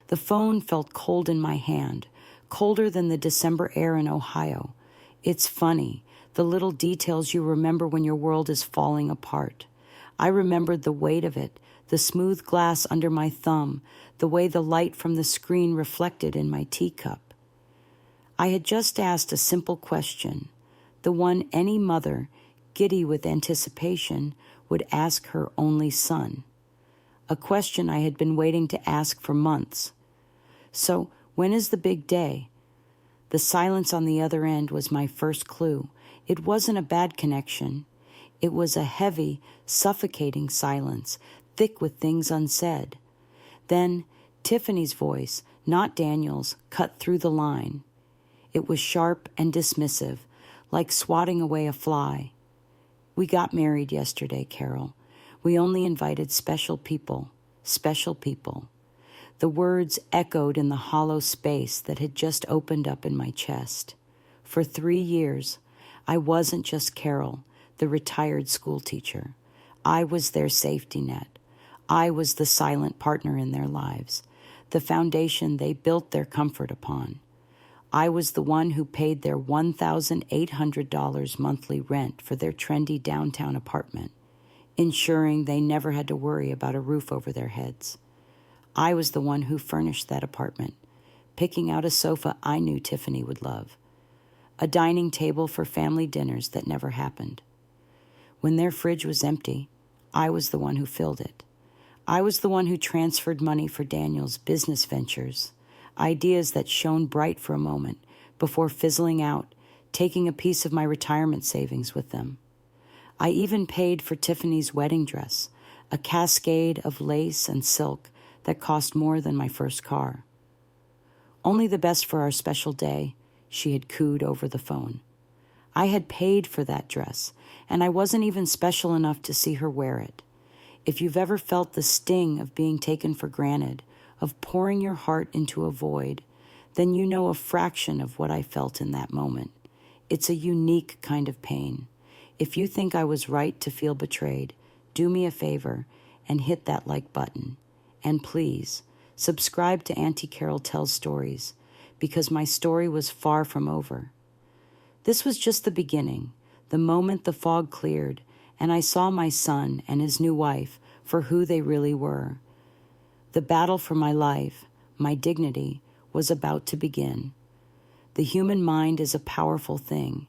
The phone felt cold in my hand, colder than the December air in Ohio. It's funny, the little details you remember when your world is falling apart. I remembered the weight of it, the smooth glass under my thumb, the way the light from the screen reflected in my teacup. I had just asked a simple question, the one any mother, giddy with anticipation, would ask her only son. A question I had been waiting to ask for months. So, when is the big day? The silence on the other end was my first clue. It wasn't a bad connection. It was a heavy, suffocating silence, thick with things unsaid. Then, Tiffany's voice, not Daniel's, cut through the line. It was sharp and dismissive, like swatting away a fly. We got married yesterday, Carol. We only invited special people, special people. The words echoed in the hollow space that had just opened up in my chest. For 3 years, I wasn't just Carol, the retired schoolteacher. I was their safety net. I was the silent partner in their lives, the foundation they built their comfort upon. I was the one who paid their $1,800 monthly rent for their trendy downtown apartment, ensuring they never had to worry about a roof over their heads. I was the one who furnished that apartment, picking out a sofa I knew Tiffany would love, a dining table for family dinners that never happened. When their fridge was empty, I was the one who filled it. I was the one who transferred money for Daniel's business ventures, ideas that shone bright for a moment before fizzling out, taking a piece of my retirement savings with them. I even paid for Tiffany's wedding dress, a cascade of lace and silk that cost more than my first car. Only the best for our special day, she had cooed over the phone. I had paid for that dress, and I wasn't even special enough to see her wear it. If you've ever felt the sting of being taken for granted, of pouring your heart into a void, then you know a fraction of what I felt in that moment. It's a unique kind of pain. If you think I was right to feel betrayed, do me a favor and hit that like button. And please, subscribe to Auntie Carol Tells Stories, because my story was far from over. This was just the beginning, the moment the fog cleared, and I saw my son and his new wife for who they really were. The battle for my life, my dignity, was about to begin. The human mind is a powerful thing.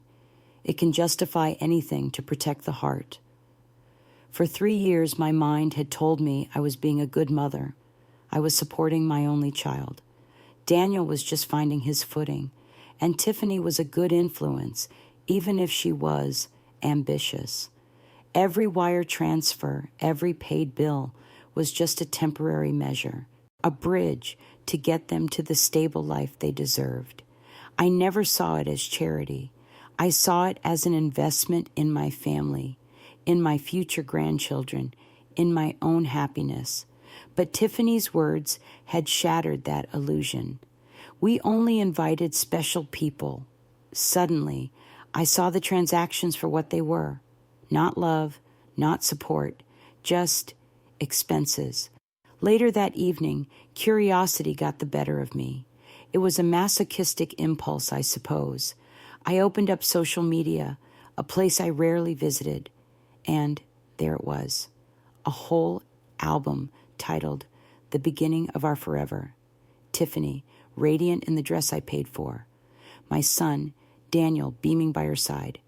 It can justify anything to protect the heart. For 3 years, my mind had told me I was being a good mother. I was supporting my only child. Daniel was just finding his footing, and Tiffany was a good influence, even if she was ambitious. Every wire transfer, every paid bill was just a temporary measure, a bridge to get them to the stable life they deserved. I never saw it as charity. I saw it as an investment in my family, in my future grandchildren, in my own happiness. But Tiffany's words had shattered that illusion. We only invited special people. Suddenly, I saw the transactions for what they were. Not love, not support, just expenses. Later that evening, curiosity got the better of me. It was a masochistic impulse, I suppose. I opened up social media, a place I rarely visited, and there it was, a whole album titled The Beginning of Our Forever. Tiffany, radiant in the dress I paid for. My son, Daniel, beaming by her side,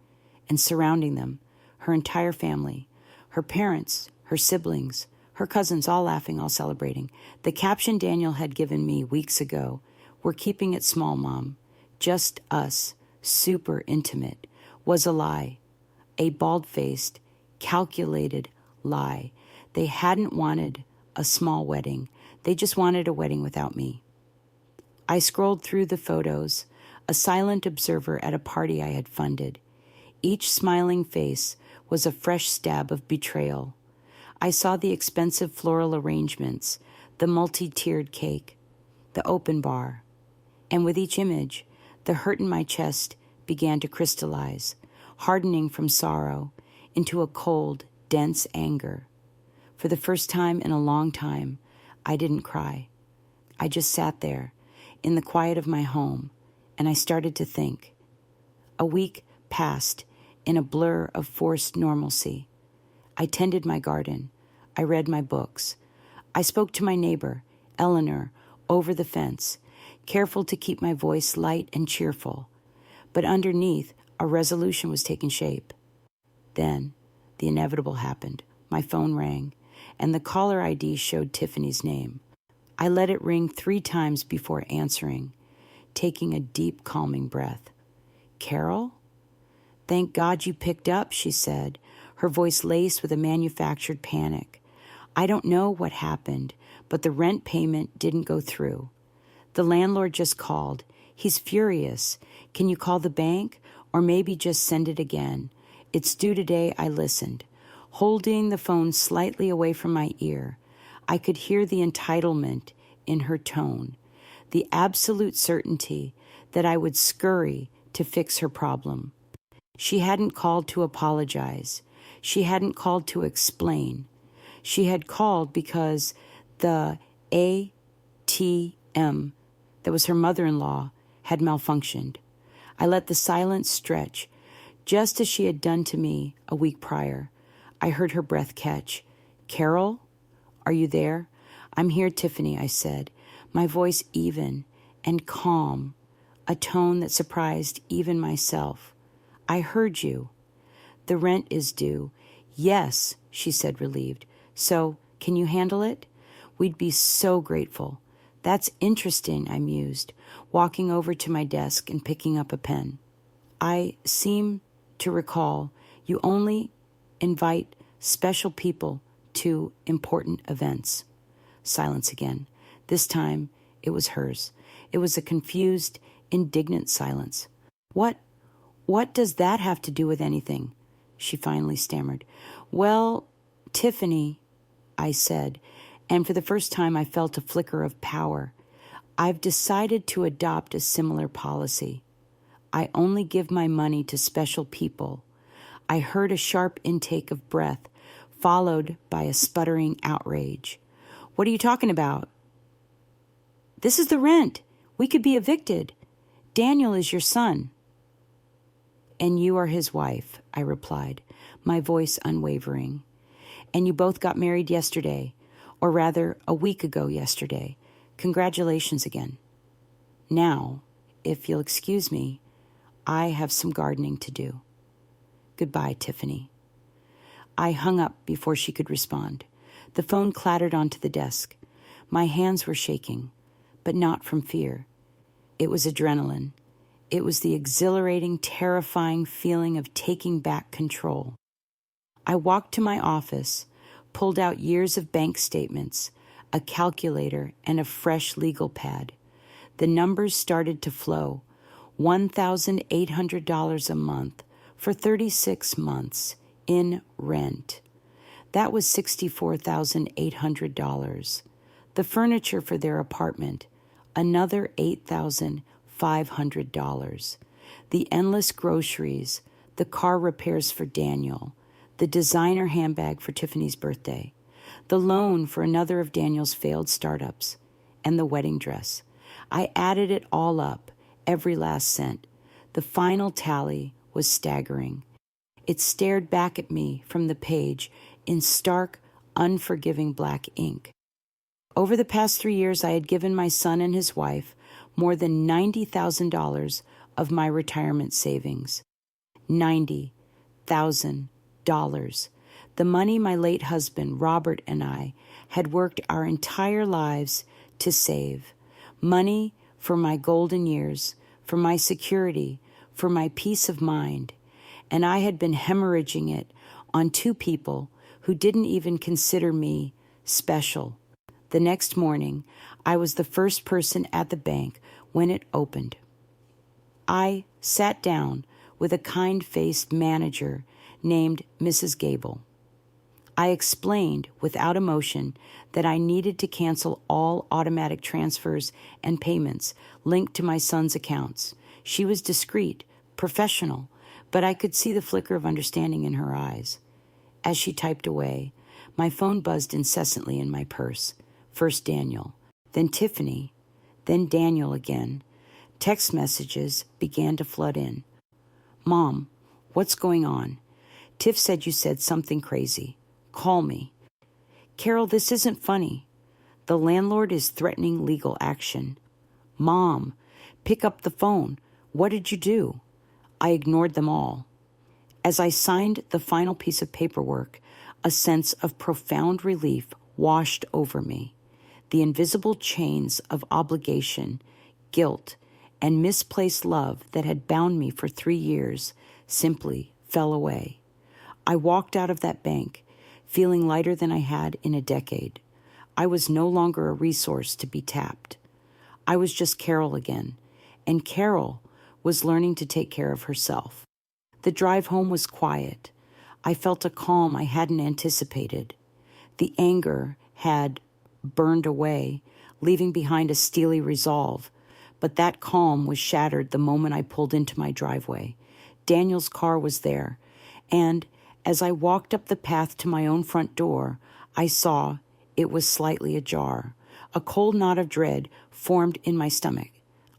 and surrounding them, her entire family, her parents, her siblings, her cousins, all laughing, all celebrating. The caption Daniel had given me weeks ago, "We're keeping it small, Mom. Just us, super intimate," was a lie. A bald-faced, calculated lie. They hadn't wanted a small wedding. They just wanted a wedding without me. I scrolled through the photos, a silent observer at a party I had funded. Each smiling face was a fresh stab of betrayal. I saw the expensive floral arrangements, the multi-tiered cake, the open bar, and with each image, the hurt in my chest began to crystallize, hardening from sorrow into a cold, dense anger. For the first time in a long time, I didn't cry. I just sat there in the quiet of my home, and I started to think. A week passed in a blur of forced normalcy. I tended my garden. I read my books. I spoke to my neighbor, Eleanor, over the fence, careful to keep my voice light and cheerful. But underneath, a resolution was taking shape. Then, the inevitable happened. My phone rang, and the caller ID showed Tiffany's name. I let it ring 3 times before answering, taking a deep, calming breath. "Carol?" "Thank God you picked up," she said, her voice laced with a manufactured panic. "I don't know what happened, but the rent payment didn't go through. The landlord just called. He's furious. Can you call the bank, or maybe just send it again? It's due today." I listened, holding the phone slightly away from my ear. I could hear the entitlement in her tone, the absolute certainty that I would scurry to fix her problem. She hadn't called to apologize. She hadn't called to explain. She had called because the ATM that was her mother-in-law had malfunctioned. I let the silence stretch, just as she had done to me a week prior. I heard her breath catch. "Carol, are you there?" "I'm here, Tiffany," I said, my voice even and calm, a tone that surprised even myself. "I heard you." "The rent is due." "Yes," she said, relieved. "So, can you handle it?" "We'd be so grateful." "That's interesting," I mused, walking over to my desk and picking up a pen. "I seem to recall you only invite special people to important events." Silence again. This time, it was hers. It was a confused, indignant silence. What does that have to do with anything?" she finally stammered. "Well, Tiffany," I said, and for the first time I felt a flicker of power. "I've decided to adopt a similar policy. I only give my money to special people." I heard a sharp intake of breath, followed by a sputtering outrage. "What are you talking about?" "This is the rent. We could be evicted. Daniel is your son." "And you are his wife," I replied, my voice unwavering. "And you both got married yesterday, or rather a week ago yesterday. Congratulations again. Now, if you'll excuse me, I have some gardening to do. Goodbye, Tiffany." I hung up before she could respond. The phone clattered onto the desk. My hands were shaking, but not from fear. It was adrenaline. It was the exhilarating, terrifying feeling of taking back control. I walked to my office, pulled out years of bank statements, a calculator, and a fresh legal pad. The numbers started to flow. $1,800 a month for 36 months in rent. That was $64,800. The furniture for their apartment, another $8,500. The endless groceries, the car repairs for Daniel, the designer handbag for Tiffany's birthday, the loan for another of Daniel's failed startups, and the wedding dress. I added it all up, every last cent. The final tally was staggering. It stared back at me from the page in stark, unforgiving black ink. Over the past 3 years, I had given my son and his wife more than $90,000 of my retirement savings. $90,000. The money my late husband, Robert, and I had worked our entire lives to save. Money for my golden years, for my security, for my peace of mind. And I had been hemorrhaging it on 2 people who didn't even consider me special. The next morning, I was the first person at the bank when it opened. I sat down with a kind-faced manager named Mrs. Gable. I explained without emotion that I needed to cancel all automatic transfers and payments linked to my son's accounts. She was discreet, professional, but I could see the flicker of understanding in her eyes. As she typed away, my phone buzzed incessantly in my purse. First Daniel, then Tiffany, Then Daniel again. Text messages began to flood in. Mom, what's going on? Tiff said you said something crazy. Call me. Carol, this isn't funny. The landlord is threatening legal action. Mom, pick up the phone. What did you do? I ignored them all. As I signed the final piece of paperwork, a sense of profound relief washed over me. The invisible chains of obligation, guilt, and misplaced love that had bound me for 3 years simply fell away. I walked out of that bank, feeling lighter than I had in a decade. I was no longer a resource to be tapped. I was just Carol again, and Carol was learning to take care of herself. The drive home was quiet. I felt a calm I hadn't anticipated. The anger had burned away, leaving behind a steely resolve, but that calm was shattered the moment I pulled into my driveway. Daniel's car was there, and as I walked up the path to my own front door, I saw it was slightly ajar. A cold knot of dread formed in my stomach.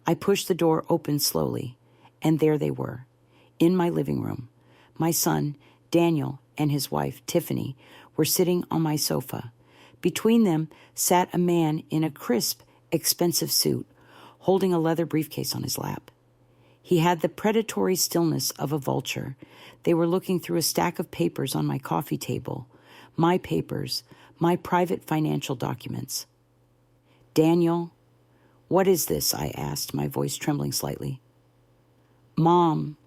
I pushed the door open slowly, and there they were, in my living room. My son, Daniel, and his wife, Tiffany, were sitting on my sofa. Between them sat a man in a crisp, expensive suit, holding a leather briefcase on his lap. He had the predatory stillness of a vulture. They were looking through a stack of papers on my coffee table. My papers, my private financial documents. Daniel, what is this? I asked, my voice trembling slightly. Mom,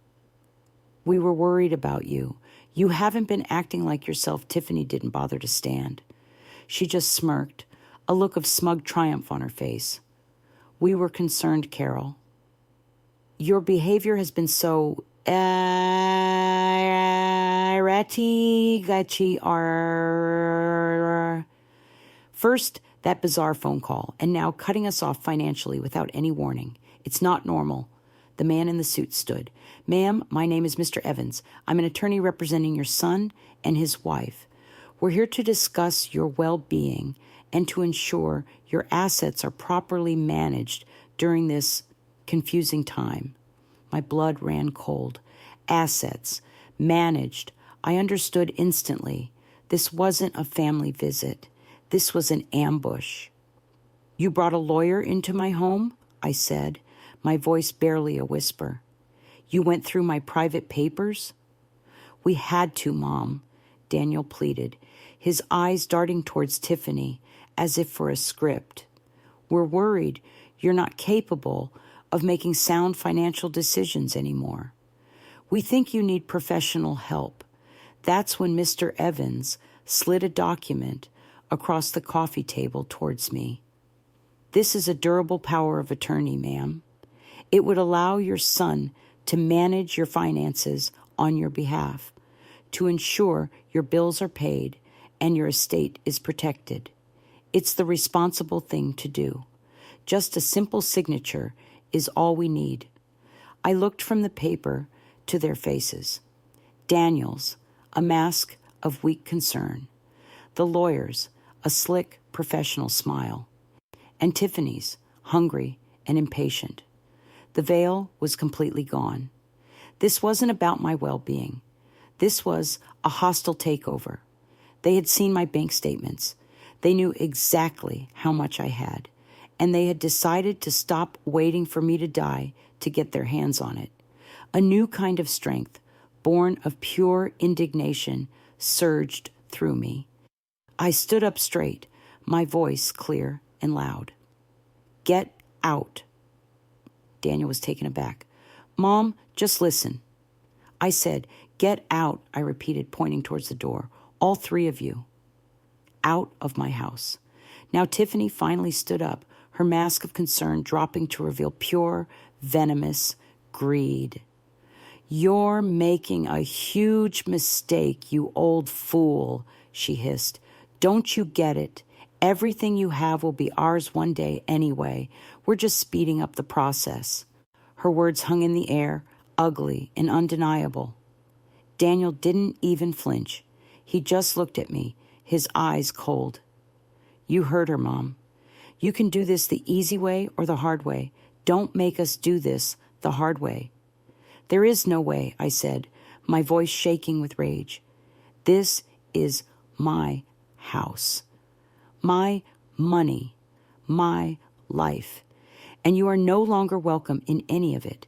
we were worried about you. You haven't been acting like yourself. Tiffany didn't bother to stand. She just smirked, a look of smug triumph on her face. We were concerned, Carol. Your behavior has been so First, that bizarre phone call, and now cutting us off financially without any warning. It's not normal. The man in the suit stood. Ma'am, my name is Mr. Evans. I'm an attorney representing your son and his wife. We're here to discuss your well-being and to ensure your assets are properly managed during this confusing time. My blood ran cold. Assets. Managed. I understood instantly. This wasn't a family visit. This was an ambush. You brought a lawyer into my home? I said, my voice barely a whisper. You went through my private papers? We had to, Mom, Daniel pleaded, his eyes darting towards Tiffany as if for a script. We're worried you're not capable of making sound financial decisions anymore. We think you need professional help. That's when Mr. Evans slid a document across the coffee table towards me. This is a durable power of attorney, ma'am. It would allow your son to manage your finances on your behalf, to ensure your bills are paid and your estate is protected. It's the responsible thing to do. Just a simple signature is all we need. I looked from the paper to their faces. Daniel's, a mask of weak concern. The lawyer's, a slick, professional smile. And Tiffany's, hungry and impatient. The veil was completely gone. This wasn't about my well-being. This was a hostile takeover. They had seen my bank statements. They knew exactly how much I had, and they had decided to stop waiting for me to die to get their hands on it. A new kind of strength, born of pure indignation, surged through me. I stood up straight, my voice clear and loud. Get out. Daniel was taken aback. Mom, just listen. I said, get out, I repeated, pointing towards the door. All three of you. Out of my house. Now Tiffany finally stood up, her mask of concern dropping to reveal pure, venomous greed. You're making a huge mistake, you old fool, she hissed. Don't you get it? Everything you have will be ours one day anyway. We're just speeding up the process. Her words hung in the air, ugly and undeniable. Daniel didn't even flinch. He just looked at me, his eyes cold. You heard her, Mom. You can do this the easy way or the hard way. Don't make us do this the hard way. There is no way, I said, my voice shaking with rage. This is my house, my money, my life, and you are no longer welcome in any of it.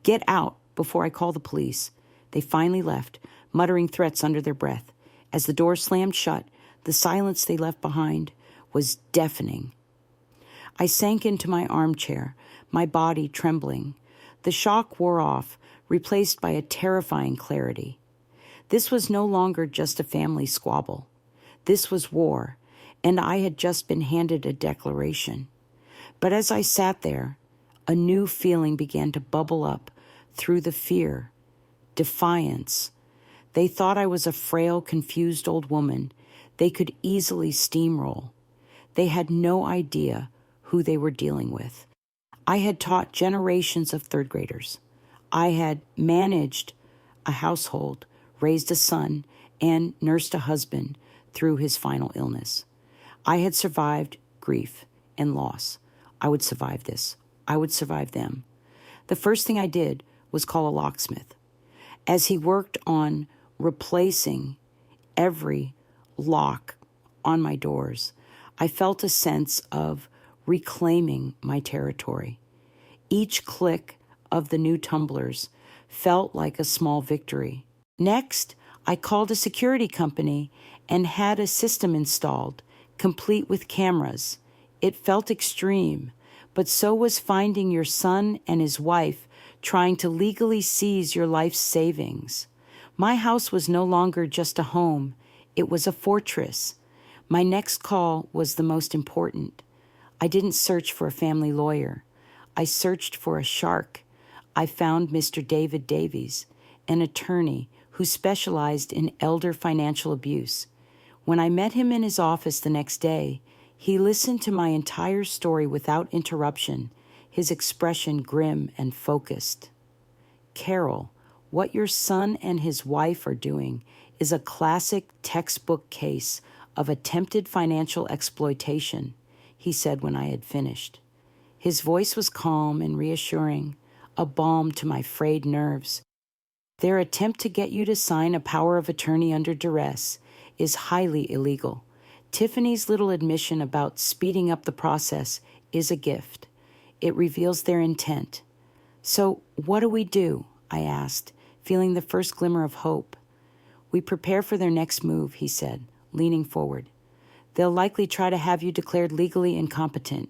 Get out before I call the police. They finally left, muttering threats under their breath. As the door slammed shut, the silence they left behind was deafening. I sank into my armchair, my body trembling. The shock wore off, replaced by a terrifying clarity. This was no longer just a family squabble. This was war, and I had just been handed a declaration. But as I sat there, a new feeling began to bubble up through the fear, defiance. They thought I was a frail, confused old woman they could easily steamroll. They had no idea who they were dealing with. I had taught generations of third graders. I had managed a household, raised a son, and nursed a husband through his final illness. I had survived grief and loss. I would survive this. I would survive them. The first thing I did was call a locksmith. As he worked on replacing every lock on my doors, I felt a sense of reclaiming my territory. Each click of the new tumblers felt like a small victory. Next, I called a security company and had a system installed, complete with cameras. It felt extreme, but so was finding your son and his wife trying to legally seize your life's savings. My house was no longer just a home. It was a fortress. My next call was the most important. I didn't search for a family lawyer. I searched for a shark. I found Mr. David Davies, an attorney who specialized in elder financial abuse. When I met him in his office the next day, he listened to my entire story without interruption, his expression grim and focused. Carol, what your son and his wife are doing is a classic textbook case of attempted financial exploitation, he said when I had finished. His voice was calm and reassuring, a balm to my frayed nerves. Their attempt to get you to sign a power of attorney under duress is highly illegal. Tiffany's little admission about speeding up the process is a gift. It reveals their intent. So what do we do? I asked, feeling the first glimmer of hope. We prepare for their next move, he said, leaning forward. They'll likely try to have you declared legally incompetent.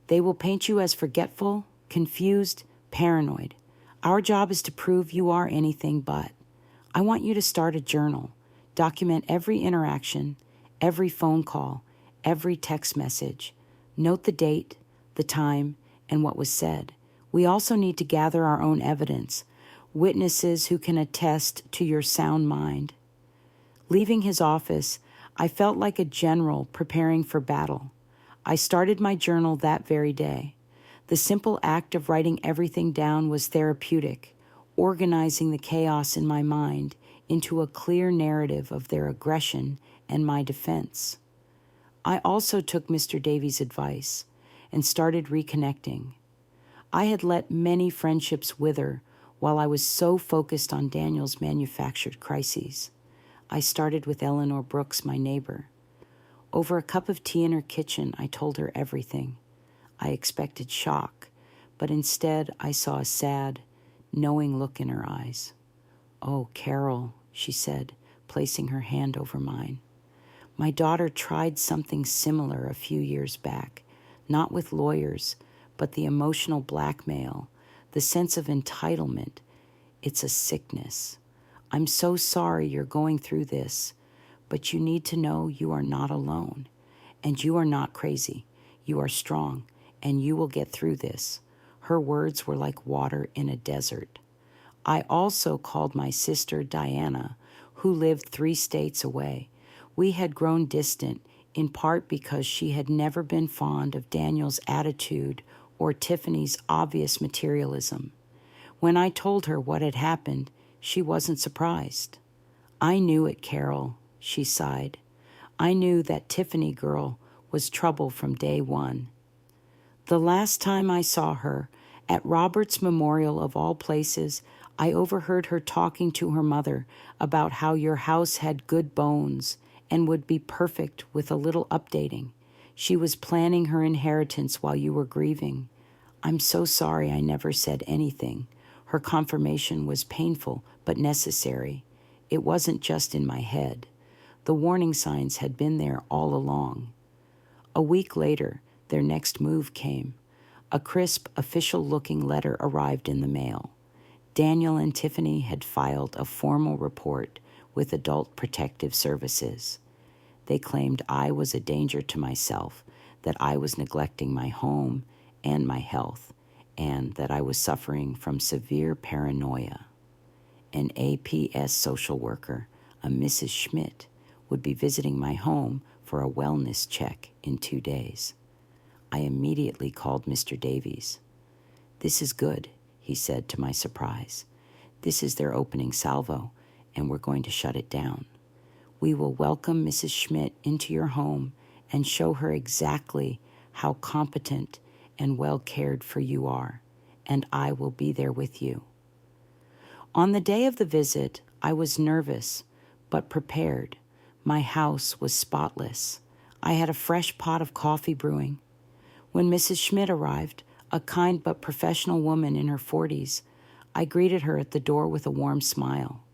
They will paint you as forgetful, confused, paranoid. Our job is to prove you are anything but. I want you to start a journal. Document every interaction, every phone call, every text message. Note the date, the time, and what was said. We also need to gather our own evidence, witnesses who can attest to your sound mind. Leaving his office, I felt like a general preparing for battle. I started my journal that very day. The simple act of writing everything down was therapeutic, organizing the chaos in my mind into a clear narrative of their aggression and my defense. I also took Mr. Davies' advice and started reconnecting. I had let many friendships wither while I was so focused on Daniel's manufactured crises. I started with Eleanor Brooks, my neighbor. Over a cup of tea in her kitchen, I told her everything. I expected shock, but instead I saw a sad, knowing look in her eyes. "Oh, Carol," she said, placing her hand over mine. "My daughter tried something similar a few years back, not with lawyers, but the emotional blackmail, the sense of entitlement. It's a sickness. I'm so sorry you're going through this, but you need to know you are not alone, and you are not crazy. You are strong, and you will get through this." Her words were like water in a desert. I also called my sister Diana, who lived 3 states away. We had grown distant, in part because she had never been fond of Daniel's attitude or Tiffany's obvious materialism. When I told her what had happened, she wasn't surprised. "I knew it, Carol," she sighed. "I knew that Tiffany girl was trouble from day one." The last time I saw her, at Robert's memorial of all places, I overheard her talking to her mother about how your house had good bones and would be perfect with a little updating. She was planning her inheritance while you were grieving. I'm so sorry I never said anything. Her confirmation was painful but necessary. It wasn't just in my head. The warning signs had been there all along. A week later, their next move came. A crisp, official-looking letter arrived in the mail. Daniel and Tiffany had filed a formal report with Adult Protective Services. They claimed I was a danger to myself, that I was neglecting my home and my health, and that I was suffering from severe paranoia. An APS social worker, a Mrs. Schmidt, would be visiting my home for a wellness check in 2 days. I immediately called Mr. Davies. "This is good," he said to my surprise. "This is their opening salvo, and we're going to shut it down. We will welcome Mrs. Schmidt into your home and show her exactly how competent and well cared for you are, and I will be there with you." On the day of the visit, I was nervous, but prepared. My house was spotless. I had a fresh pot of coffee brewing. When Mrs. Schmidt arrived, a kind but professional woman in her 40s, I greeted her at the door with a warm smile.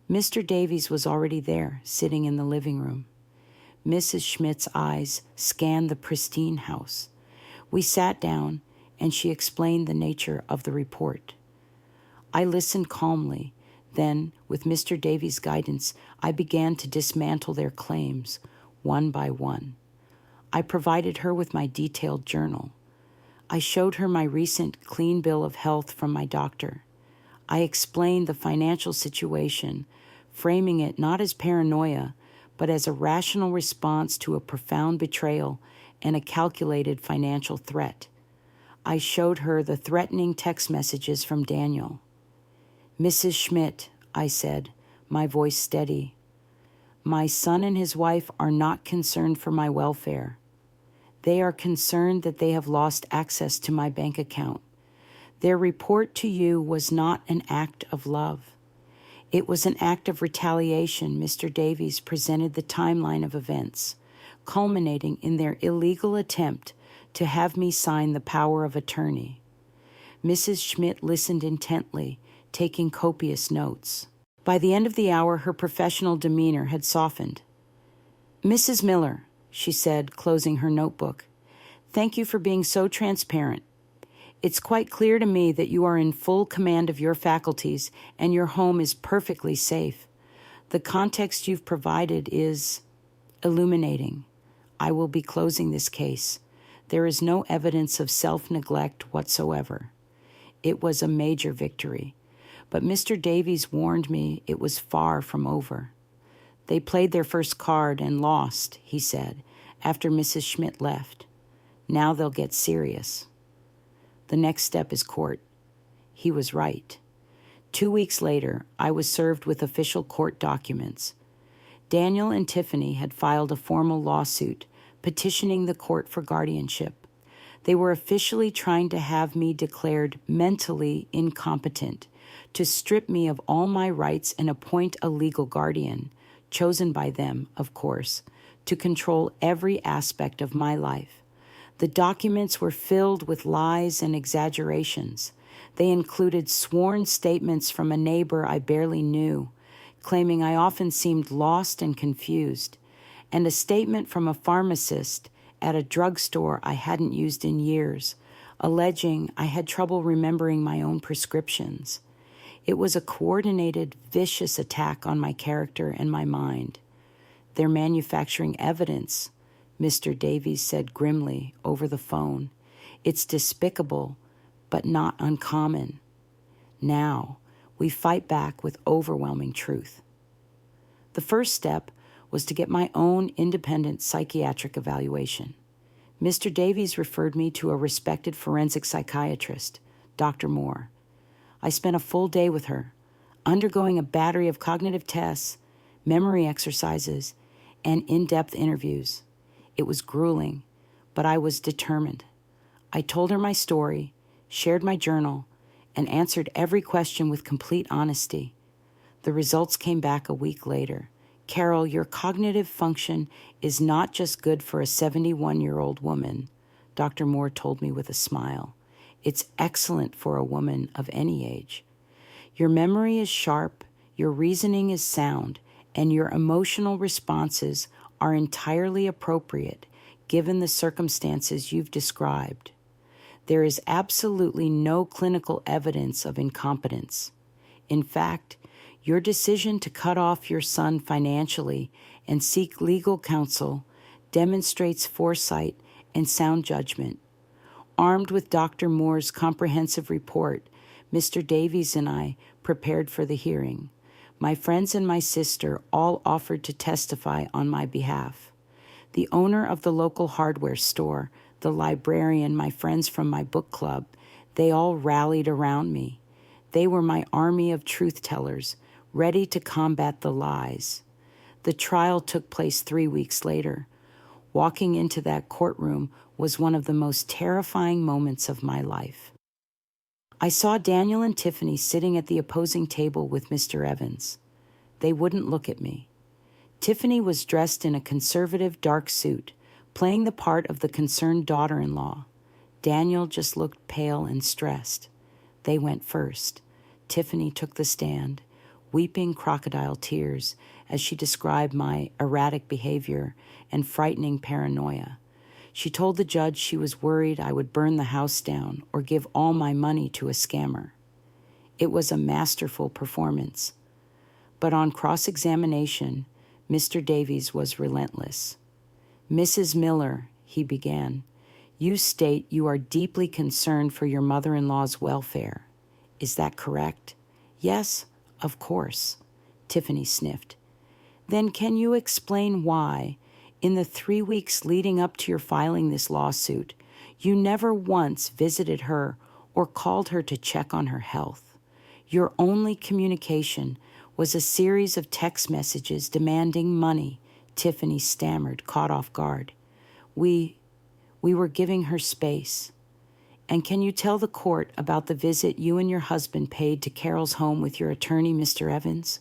Mr. Davies was already there, sitting in the living room. Mrs. Schmidt's eyes scanned the pristine house. We sat down, and she explained the nature of the report. I listened calmly. Then, with Mr. Davies' guidance, I began to dismantle their claims, one by one. I provided her with my detailed journal. I showed her my recent clean bill of health from my doctor. I explained the financial situation, framing it not as paranoia, but as a rational response to a profound betrayal and a calculated financial threat. I showed her the threatening text messages from Daniel. "Mrs. Schmidt," I said, my voice steady, "my son and his wife are not concerned for my welfare. They are concerned that they have lost access to my bank account. Their report to you was not an act of love. It was an act of retaliation." Mr. Davies presented the timeline of events, culminating in their illegal attempt to have me sign the power of attorney. Mrs. Schmidt listened intently, taking copious notes. By the end of the hour, her professional demeanor had softened. "Mrs. Miller," she said, closing her notebook, "thank you for being so transparent. It's quite clear to me that you are in full command of your faculties and your home is perfectly safe. The context you've provided is illuminating. I will be closing this case. There is no evidence of self-neglect whatsoever." It was a major victory, but Mr. Davies warned me it was far from over. "They played their first card and lost," he said, after Mrs. Schmidt left. "Now they'll get serious. The next step is court." He was right. 2 weeks later, I was served with official court documents. Daniel and Tiffany had filed a formal lawsuit petitioning the court for guardianship. They were officially trying to have me declared mentally incompetent, to strip me of all my rights and appoint a legal guardian, chosen by them, of course, to control every aspect of my life. The documents were filled with lies and exaggerations. They included sworn statements from a neighbor I barely knew, claiming I often seemed lost and confused, and a statement from a pharmacist at a drugstore I hadn't used in years, alleging I had trouble remembering my own prescriptions. It was a coordinated, vicious attack on my character and my mind. "They're manufacturing evidence," Mr. Davies said grimly over the phone. "It's despicable, but not uncommon. Now, we fight back with overwhelming truth." The first step was to get my own independent psychiatric evaluation. Mr. Davies referred me to a respected forensic psychiatrist, Dr. Moore. I spent a full day with her, undergoing a battery of cognitive tests, memory exercises, and in-depth interviews. It was grueling, but I was determined. I told her my story, shared my journal, and answered every question with complete honesty. The results came back a week later. Carol, your cognitive function is not just good for a 71-year-old woman, Dr. Moore told me with a smile. It's excellent for a woman of any age. Your memory is sharp, your reasoning is sound, and your emotional responses are entirely appropriate given the circumstances you've described. There is absolutely no clinical evidence of incompetence. In fact, your decision to cut off your son financially and seek legal counsel demonstrates foresight and sound judgment. Armed with Dr. Moore's comprehensive report, Mr. Davies and I prepared for the hearing. My friends and my sister all offered to testify on my behalf. The owner of the local hardware store, the librarian, my friends from my book club, they all rallied around me. They were my army of truth-tellers, ready to combat the lies. The trial took place 3 weeks later. Walking into that courtroom was one of the most terrifying moments of my life. I saw Daniel and Tiffany sitting at the opposing table with Mr. Evans. They wouldn't look at me. Tiffany was dressed in a conservative dark suit, playing the part of the concerned daughter-in-law. Daniel just looked pale and stressed. They went first. Tiffany took the stand, weeping crocodile tears as she described my erratic behavior and frightening paranoia. She told the judge she was worried I would burn the house down or give all my money to a scammer. It was a masterful performance. But on cross-examination, Mr. Davies was relentless. "Mrs. Miller," he began, "you state you are deeply concerned for your mother-in-law's welfare. Is that correct?" "Yes, of course," Tiffany sniffed. "Then can you explain why, in the 3 weeks leading up to your filing this lawsuit, you never once visited her or called her to check on her health? Your only communication was a series of text messages demanding money," Tiffany stammered, caught off guard. We were giving her space. "And can you tell the court about the visit you and your husband paid to Carol's home with your attorney, Mr. Evans?"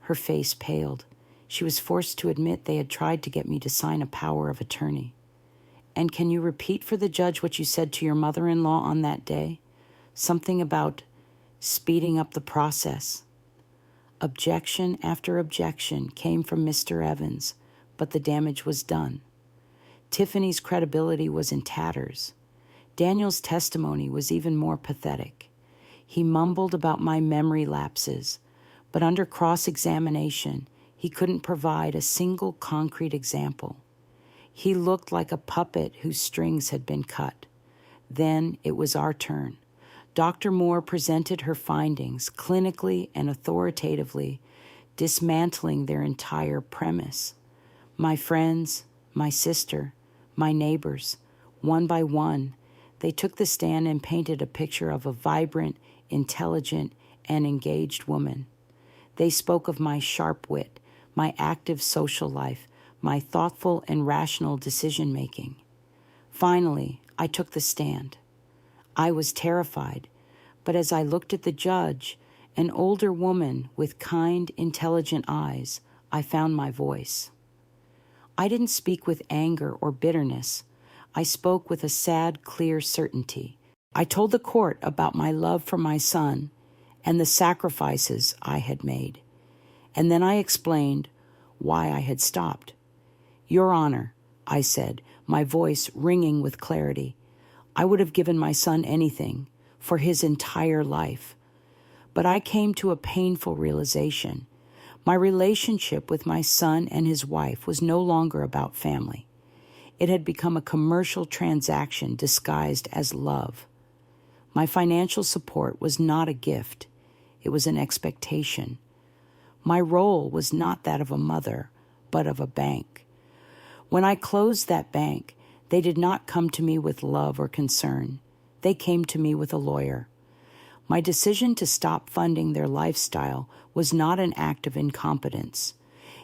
Her face paled. She was forced to admit they had tried to get me to sign a power of attorney. "And can you repeat for the judge what you said to your mother-in-law on that day? Something about speeding up the process." Objection after objection came from Mr. Evans, but the damage was done. Tiffany's credibility was in tatters. Daniel's testimony was even more pathetic. He mumbled about my memory lapses, but under cross-examination, he couldn't provide a single concrete example. He looked like a puppet whose strings had been cut. Then it was our turn. Dr. Moore presented her findings clinically and authoritatively, dismantling their entire premise. My friends, my sister, my neighbors, one by one, they took the stand and painted a picture of a vibrant, intelligent, and engaged woman. They spoke of my sharp wit, my active social life, my thoughtful and rational decision-making. Finally, I took the stand. I was terrified, but as I looked at the judge, an older woman with kind, intelligent eyes, I found my voice. I didn't speak with anger or bitterness. I spoke with a sad, clear certainty. I told the court about my love for my son and the sacrifices I had made. And then I explained why I had stopped. "Your Honor," I said, my voice ringing with clarity, "I would have given my son anything for his entire life. But I came to a painful realization. My relationship with my son and his wife was no longer about family. It had become a commercial transaction disguised as love. My financial support was not a gift. It was an expectation. My role was not that of a mother, but of a bank. When I closed that bank, they did not come to me with love or concern. They came to me with a lawyer. My decision to stop funding their lifestyle was not an act of incompetence.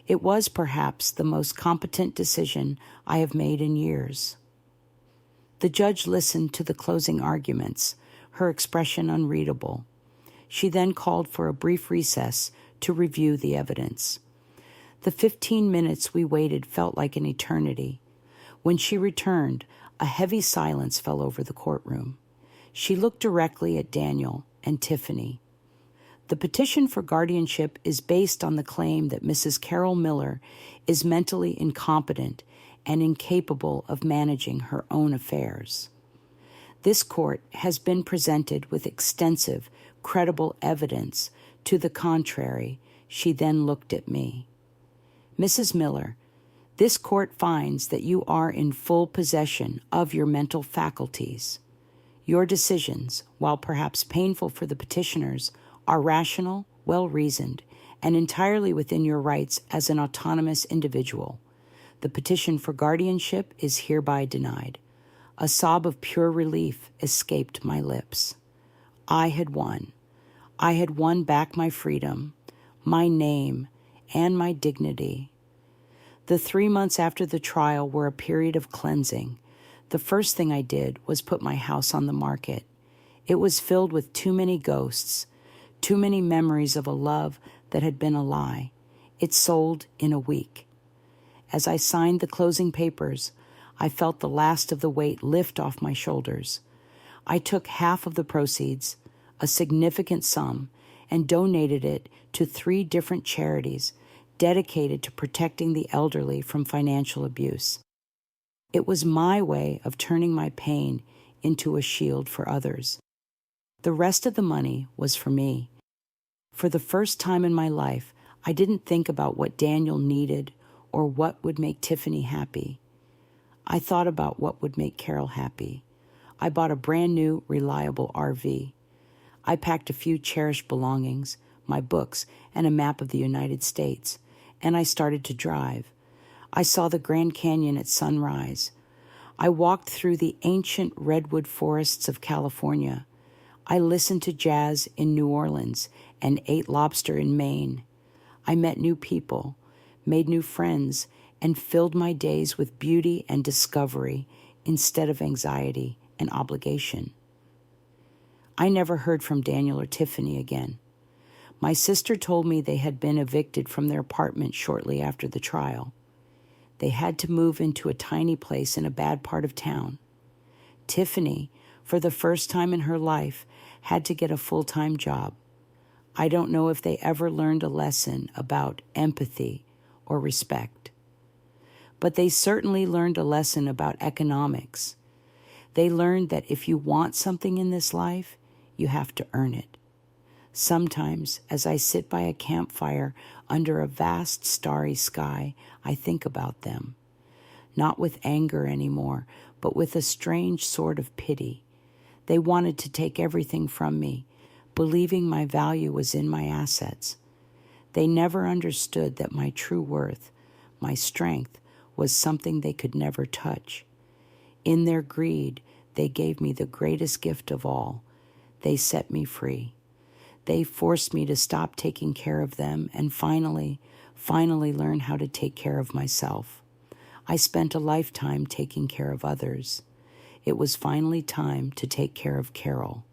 It was perhaps the most competent decision I have made in years." The judge listened to the closing arguments, her expression unreadable. She then called for a brief recess to review the evidence. The 15 minutes we waited felt like an eternity. When she returned, a heavy silence fell over the courtroom. She looked directly at Daniel and Tiffany. The petition for guardianship is based on the claim that Mrs. Carol Miller is mentally incompetent and incapable of managing her own affairs. This court has been presented with extensive, credible evidence to the contrary. She then looked at me. Mrs. Miller, this court finds that you are in full possession of your mental faculties. Your decisions, while perhaps painful for the petitioners, are rational, well-reasoned, and entirely within your rights as an autonomous individual. The petition for guardianship is hereby denied. A sob of pure relief escaped my lips. I had won. I had won back my freedom, my name, and my dignity. The 3 months after the trial were a period of cleansing. The first thing I did was put my house on the market. It was filled with too many ghosts, too many memories of a love that had been a lie. It sold in a week. As I signed the closing papers, I felt the last of the weight lift off my shoulders. I took half of the proceeds, a significant sum, and donated it to 3 different charities dedicated to protecting the elderly from financial abuse. It was my way of turning my pain into a shield for others. The rest of the money was for me. For the first time in my life, I didn't think about what Daniel needed or what would make Tiffany happy. I thought about what would make Carol happy. I bought a brand new, reliable RV. I packed a few cherished belongings, my books, and a map of the United States, and I started to drive. I saw the Grand Canyon at sunrise. I walked through the ancient redwood forests of California. I listened to jazz in New Orleans and ate lobster in Maine. I met new people, made new friends, and filled my days with beauty and discovery instead of anxiety and obligation. I never heard from Daniel or Tiffany again. My sister told me they had been evicted from their apartment shortly after the trial. They had to move into a tiny place in a bad part of town. Tiffany, for the first time in her life, had to get a full-time job. I don't know if they ever learned a lesson about empathy or respect. But they certainly learned a lesson about economics. They learned that if you want something in this life, you have to earn it. Sometimes, as I sit by a campfire under a vast starry sky, I think about them. Not with anger anymore, but with a strange sort of pity. They wanted to take everything from me, believing my value was in my assets. They never understood that my true worth, my strength, was something they could never touch. In their greed, they gave me the greatest gift of all. They set me free. They forced me to stop taking care of them and finally learn how to take care of myself. I spent a lifetime taking care of others. It was finally time to take care of Carol.